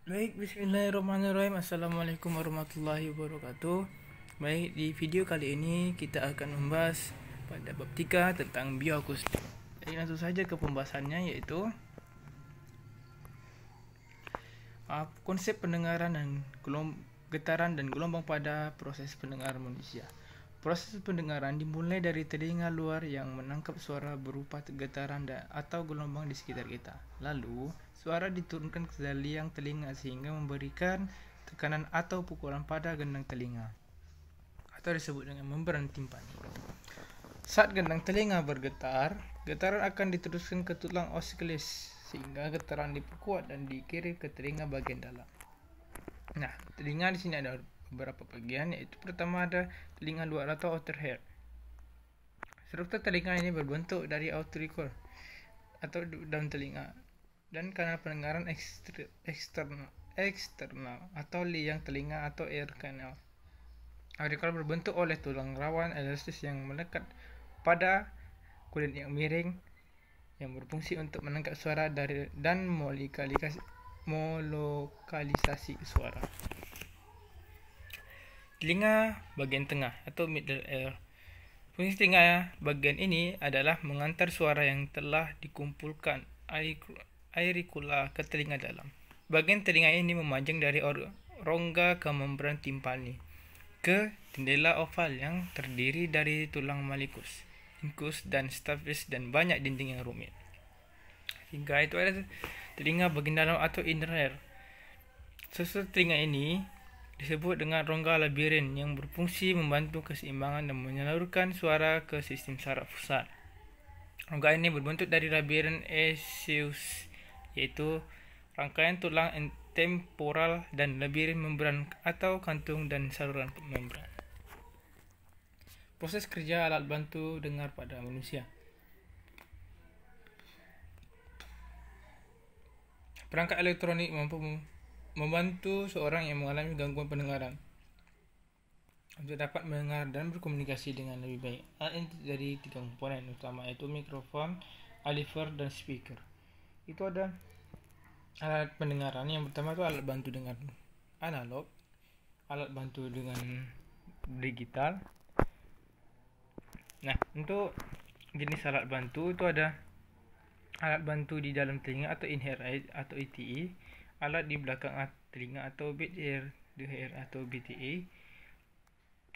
Baik, bismillahirrahmanirrahim. Assalamualaikum warahmatullahi wabarakatuh. Baik, di video kali ini kita akan membahas pada bab 3 tentang bioakustik. Jadi langsung saja ke pembahasannya, yaitu konsep pendengaran dan getaran dan gelombang pada proses pendengaran manusia. Proses pendengaran dimulai dari telinga luar yang menangkap suara berupa getaran atau gelombang di sekitar kita. Lalu, suara diturunkan ke liang telinga sehingga memberikan tekanan atau pukulan pada gendang telinga, atau disebut dengan membran timpani. Saat gendang telinga bergetar, getaran akan diteruskan ke tulang osiklis sehingga getaran diperkuat dan dikirim ke telinga bagian dalam. Nah, telinga di sini ada beberapa bagian, yaitu pertama ada telinga luar atau outer ear. Struktur telinga ini berbentuk dari auricle atau dalam telinga dan kanal pendengaran eksternal atau liang telinga atau ear canal. Auricle berbentuk oleh tulang rawan elastis yang melekat pada kulit yang miring yang berfungsi untuk menangkap suara dan melokalisasi suara. Telinga bagian tengah atau middle ear. Fungsi telinga bagian ini adalah mengantar suara yang telah dikumpulkan auricula ke telinga dalam. Bagian telinga ini memanjang dari rongga ke membran timpani ke jendela oval yang terdiri dari tulang malicus, incus, dan stapes dan banyak dinding yang rumit. Hingga itu ada telinga bagian dalam atau inner ear. Struktur telinga ini disebut dengan rongga labirin yang berfungsi membantu keseimbangan dan menyalurkan suara ke sistem saraf pusat. Rongga ini berbentuk dari labirin osseus, yaitu rangkaian tulang temporal, dan labirin membran atau kantung dan saluran membran. Proses kerja alat bantu dengar pada manusia. Perangkat elektronik mampu membantu seorang yang mengalami gangguan pendengaran untuk dapat mendengar dan berkomunikasi dengan lebih baik. Alat ini dari 3 komponen utama, yaitu mikrofon, amplifier, dan speaker. Itu ada alat pendengaran. Yang pertama itu alat bantu dengar analog, alat bantu dengan digital. Nah, untuk jenis alat bantu itu ada alat bantu di dalam telinga atau in-ear atau ETE, alat di belakang telinga atau behind the ear atau BTE,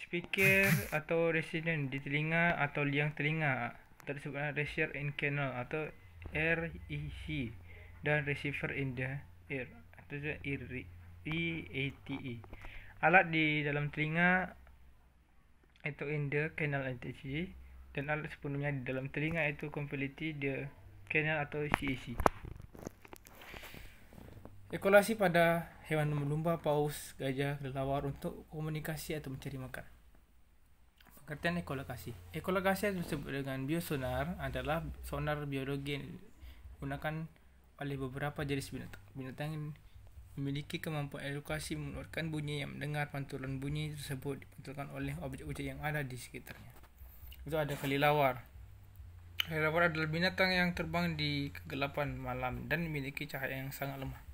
speaker atau resident di telinga atau liang telinga atau disebut receiver in canal atau REC, dan receiver in the ear atau REATE. Alat di dalam telinga itu in the canal ATC, dan alat sepenuhnya di dalam telinga itu completely the canal atau CAC. Ekolasi pada hewan lumba, paus, gajah, kelelawar untuk komunikasi atau mencari makan. Pengertian ekolokasi. Ekolokasi yang disebut dengan biosonar adalah sonar biologi yang digunakan oleh beberapa jenis binatang. Binatang yang memiliki kemampuan elokasi mengeluarkan bunyi yang mendengar pantulan bunyi tersebut dipantulkan oleh objek-objek yang ada di sekitarnya. Itu ada kelelawar. Kelelawar adalah binatang yang terbang di kegelapan malam dan memiliki cahaya yang sangat lemah.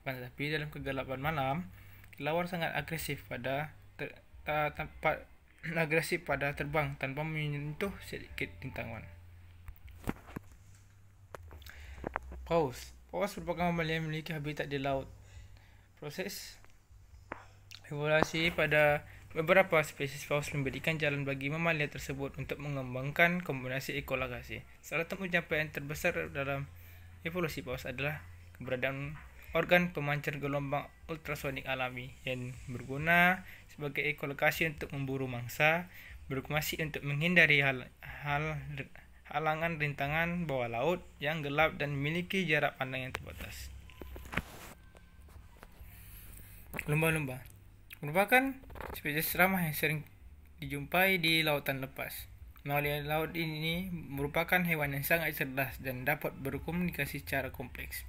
Tetapi dalam kegelapan malam, kelelawar sangat agresif pada terbang tanpa menyentuh sedikit rintangan. Paus merupakan mamalia yang memiliki habitat di laut. Proses evolusi pada beberapa spesies paus memberikan jalan bagi mamalia tersebut untuk mengembangkan kombinasi ekolokasi. Salah satu pencapaian terbesar dalam evolusi paus adalah keberadaan organ pemancar gelombang ultrasonik alami yang berguna sebagai ekolokasi untuk memburu mangsa, berkomunikasi untuk menghindari halangan rintangan bawah laut yang gelap dan memiliki jarak pandang yang terbatas. Lumba-lumba merupakan spesies ramah yang sering dijumpai di lautan lepas. Mamalia laut ini merupakan hewan yang sangat cerdas dan dapat berkomunikasi secara kompleks.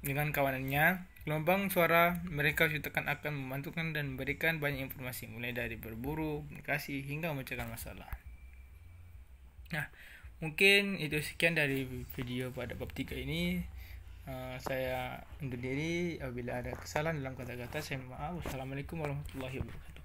Dengan kawanannya, gelombang suara mereka ciptakan akan membantukan dan memberikan banyak informasi, mulai dari berburu, komunikasi, hingga memecahkan masalah. Nah, mungkin itu sekian dari video pada bab 3 ini. Saya undur diri. Apabila ada kesalahan dalam kata-kata, saya mohon maaf. Wassalamualaikum warahmatullahi wabarakatuh.